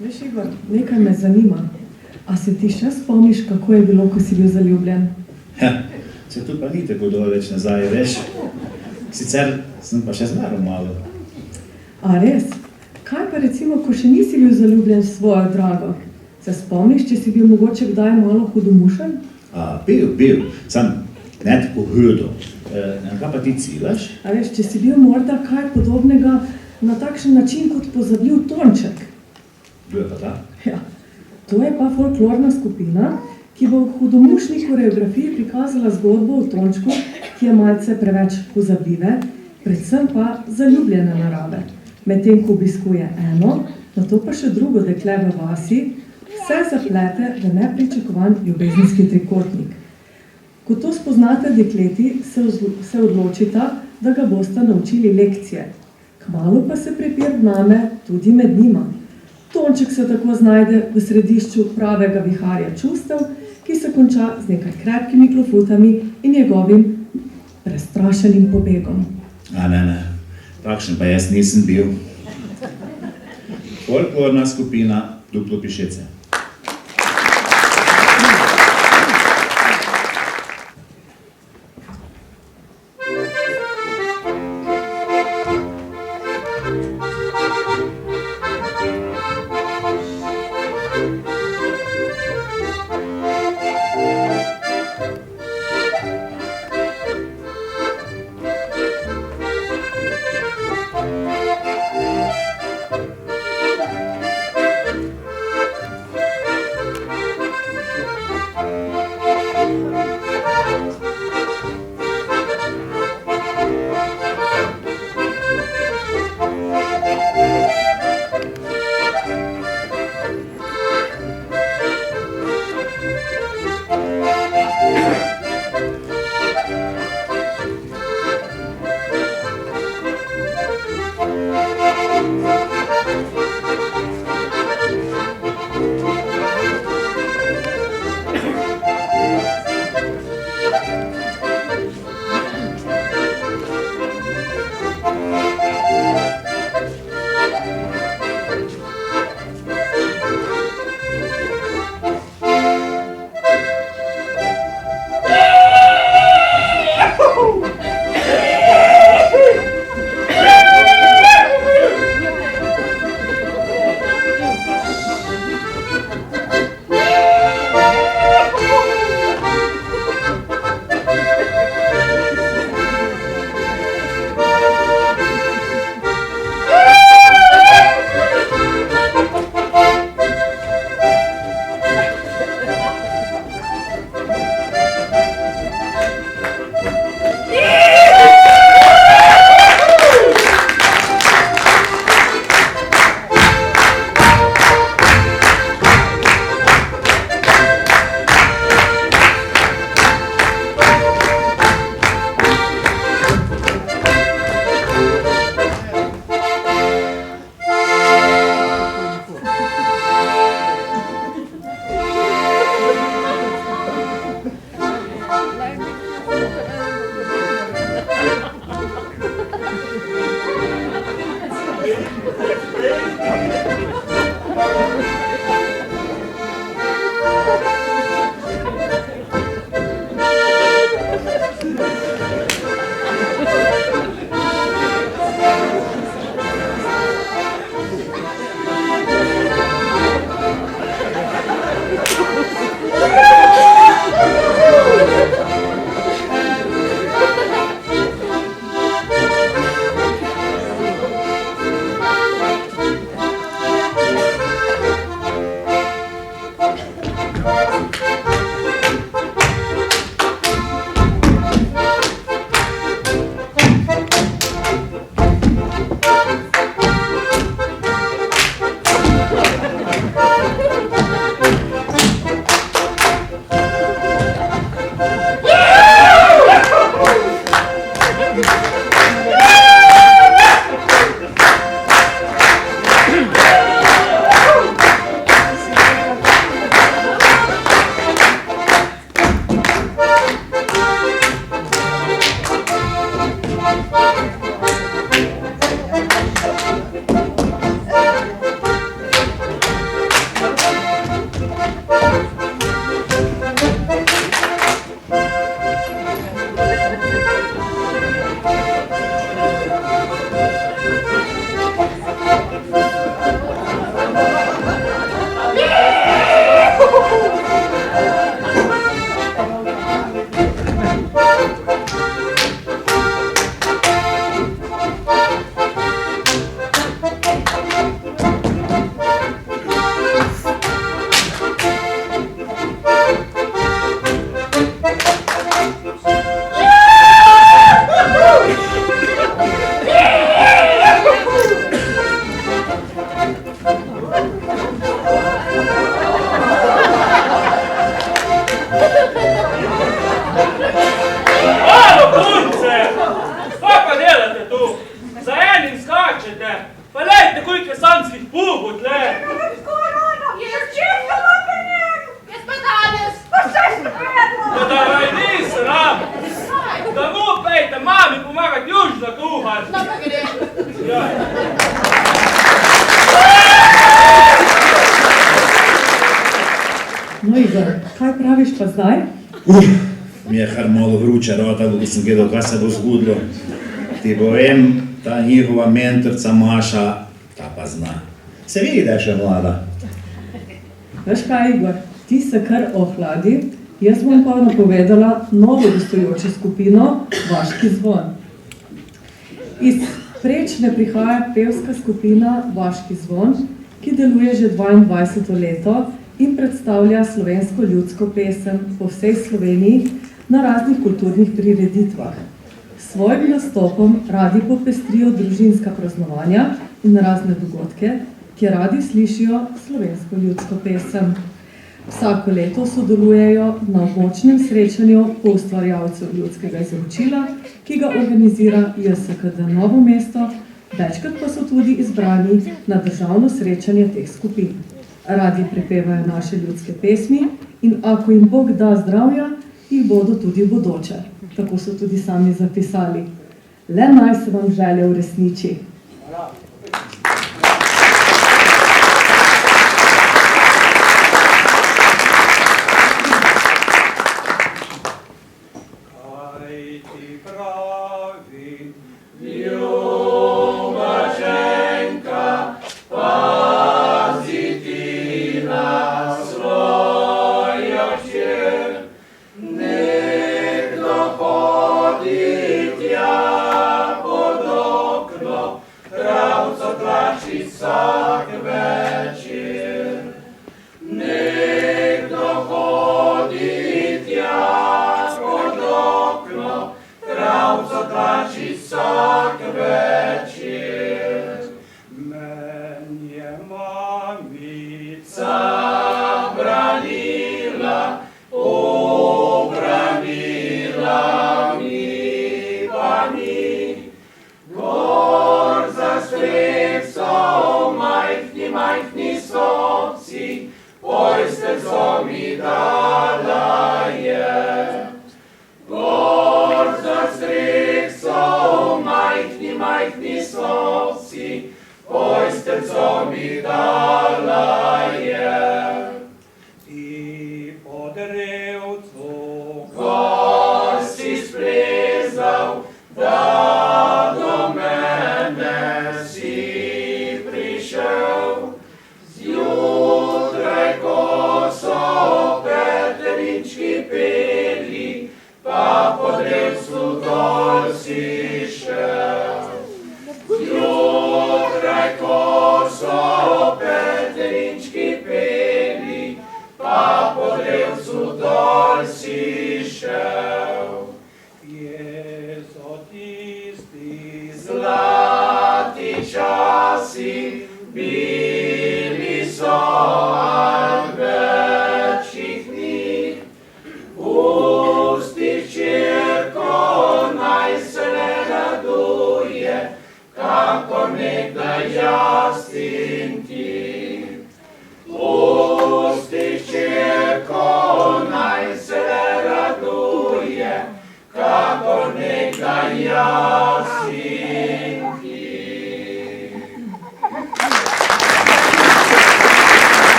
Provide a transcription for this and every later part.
Veš, Igor, nekaj me zanima. A se ti še spomniš, kako je bilo, ko si bil zaljubljen? Ja, se tu pa ni tako daleč nazaj, veš. Sicer sem pa še zmerom malo. A res? Kaj pa recimo, ko še nisi bil zaljubljen v svojo drago? Se spomniš, če si bil mogoče kdaj malo hudomušen? Bil. Sam ne tako hudo. Na kaj pa ti ciljaš? A veš, če si bil morda kaj podobnega na takšen način kot pozabljiv Tonček? Bil je pa ta? Ja. To je pa folklorna skupina, ki bo v hudomušni koreografiji prikazala zgodbo o Tončku, ki je malce preveč pozabljive, predvsem pa zaljubljene narave. Medtem ko obiskuje eno, nato pa še drugo dekle v vasi, vse zaplete v nepričakovan ljubezenski trikotnik. Ko to spoznate dekleti, se odločita, da ga bosta naučili lekcije. Kmalu pa se prepir vname tudi med njima. Tonček se tako znajde v središču pravega viharja čustev, ki se konča z nekaj krepkimi klofutami in njegovim prestrašenim pobegom. Ne. Takšen pa jaz nisem bil. Folklorna skupina Duplo Pišece. plačete? Pa lejte, koliko je sanskih pubov tle. Jaz čisto lopenjak! Jaz pa danes! Pa vse sredno! Pa da raj ni sram! Da mu pejte mami pomagati južno kuhati! No pa gre! Jaj. No, Igor, kaj praviš pa zdaj? Mi je kar malo vruča rota, ko sem gledal, kaj se bo zgodilo. Ti povem, ta njihova mentorca Maša, ta pa zna. Se vidi, da je še mlada. Veš kaj, Igor, ti se kar ohladi, jaz bom pa napovedala novo gostujočo skupino Vaški zvon. Iz Prečne prihaja pevska skupina Vaški zvon, ki deluje že 22. leto in predstavlja slovensko ljudsko pesem po vsej Sloveniji na raznih kulturnih prireditvah. S svojim nastopom radi popestrijo družinska praznovanja in razne dogodke, ki radi slišijo slovensko ljudsko pesem. Vsako leto sodelujejo na območnem srečanju poustvarjalcev ljudskega izročila, ki ga organizira JSKD Novo mesto, večkrat pa so tudi izbrani na državno srečanje teh skupin. Radi prepevajo naše ljudske pesmi in ako jim Bog da zdravja, jih bodo tudi v bodoče. Tako so tudi sami zapisali. Le naj se vam želje uresniči.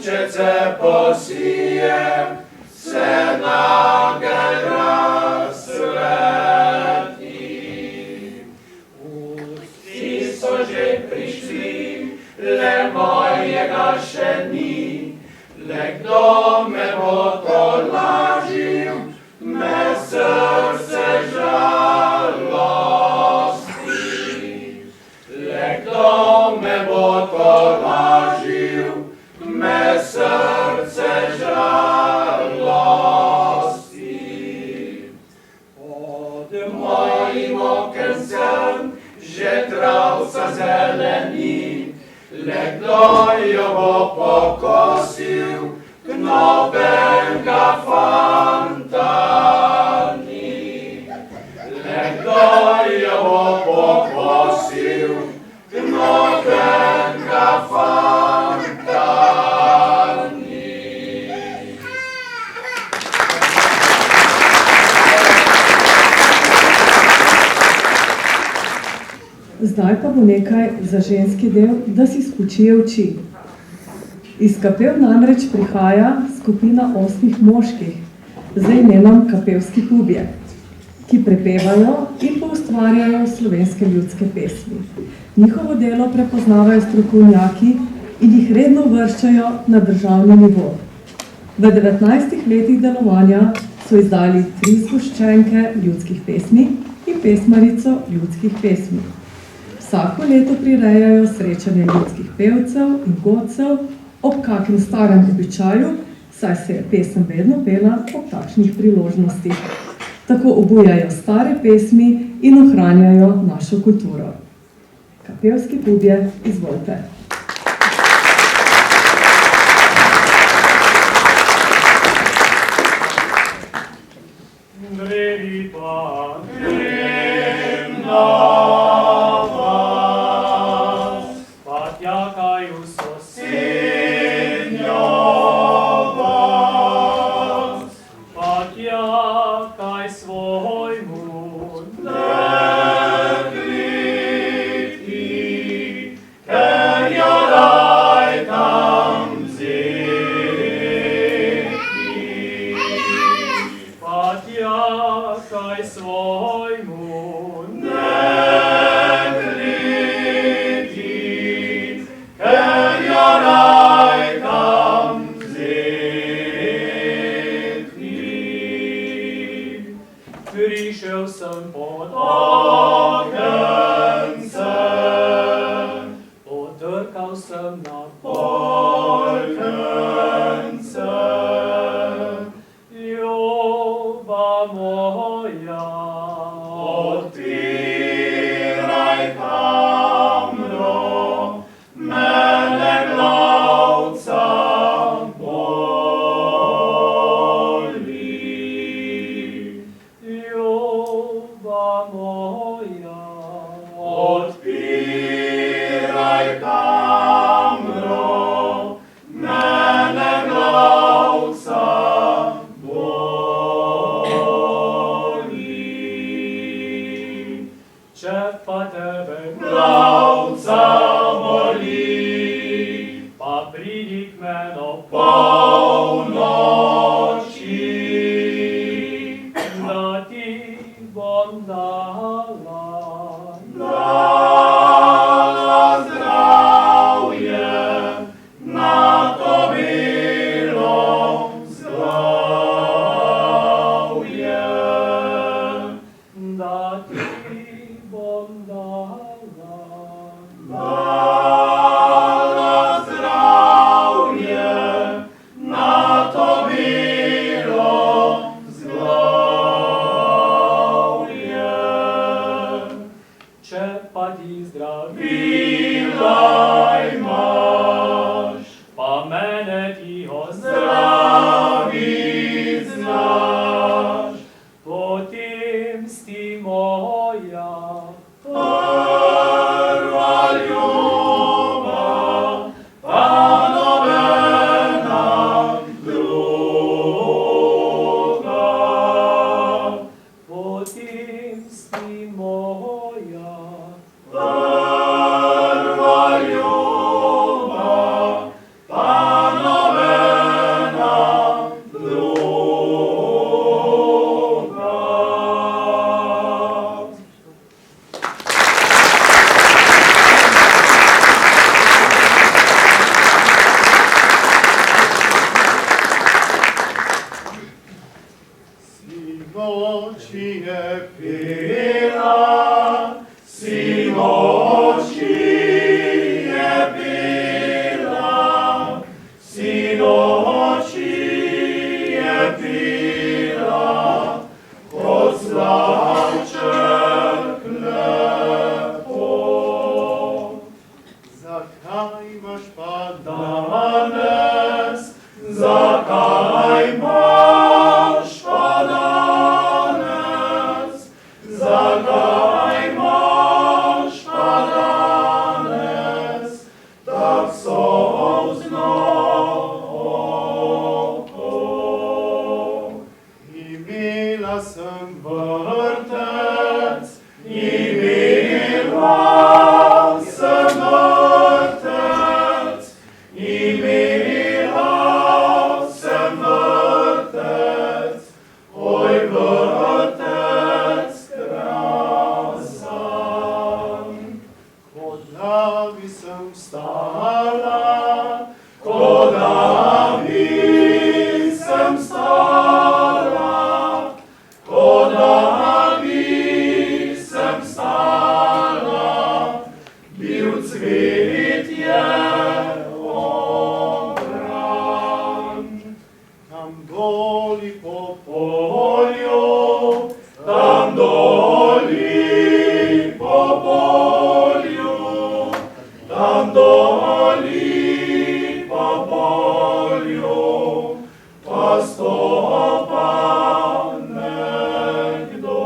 Sončece posije, se nagel jo bo pokosil, nobenega fanta ni. Le kdo jo bo pokosil, nobenega fanta ni. Zdaj pa bo nekaj za ženski del, da si spočije oči. Iz kapel namreč prihaja skupina 8 moških z imenom Kapelski pubje, ki prepevajo in poustvarjajo slovenske ljudske pesmi. Njihovo delo prepoznavajo strokovnjaki in jih redno uvrščajo na državni nivo. V 19 letih delovanja so izdali 3 zgoščenke ljudskih pesmi in pesmarico ljudskih pesmi. Vsako leto prirejajo srečanje ljudskih pevcev in godcev ob kakem starem običaju, saj se je pesem vedno pela ob takšnih priložnostih. Tako obujajo stare pesmi in ohranjajo našo kulturo. Kapelski pubje, izvolite. Drevi pa grem na vas, pa tjakaju sosednjo vas, pa tjakaj svojmu dekliti, ker jo raj tam vzeti. Pa tjakaj svojmu dekliti, ker jo raj tam vzeti. Prišel sem pod okence, potrkal sem na polkence. Ljuba moja, odpiraj kamro, mene glavca boli. Ljuba moja, odpiraj kamro, mene glavca boli. Če pa tebe glavca boli, pa pridi k meno polnoči, da ti bom dala zdravje, na to bilo zdravje. Da ti bom dala zdravje, na to bilo zdravje. Če pa ti zdravila imaš, pa mene ti ozdravit znaš, potem si moja prva ljuba, pa nobena druga. Potem si moja prva ljuba, pa nobena druga. Sinoči je pela, sinoči je pela, sinoči je pela, kot slavček lepo. Zakaj imaš pa ja sem vrtec i mila sem vrtec i mila sem vrtec, oj vrtec krasan. Ko davi sem stala, ko davi sem stala, ko davi sem stala, bil cvet je obran. Tam doli po polju, tam doli po polju, tam doli po polju, pa stopa nekdo.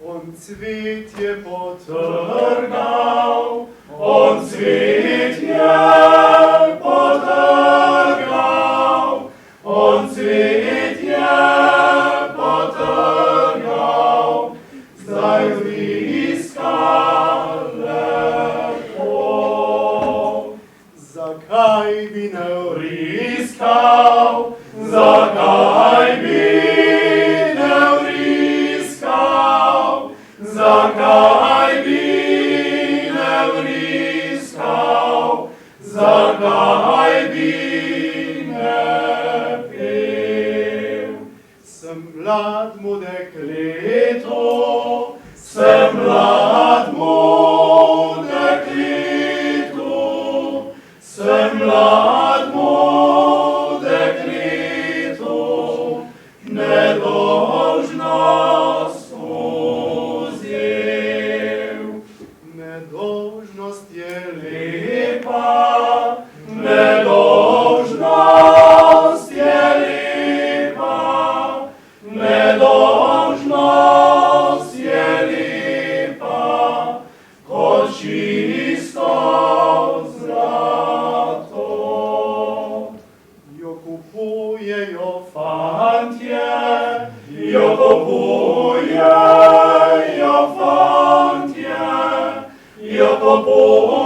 On cvet je potrgal, on cvet je potrgal, on cvet je potrgal, zdaj vriska lepo. Zakaj bi ne vriskal, zakaj bi ne vriskal, zakaj bi ne vriskal, zakaj bi ne pel. Sem mladmu dekletu, sem mladmu dekletu, sem mladmu dekletu, nedolžnost vzel. Nedolžnost je lepa, nedolžnost je lepa, nedolžnost je lepa, kot čisto zlato. Jo kupujejo fantje, jo kupujejo fantje, jo kupujejo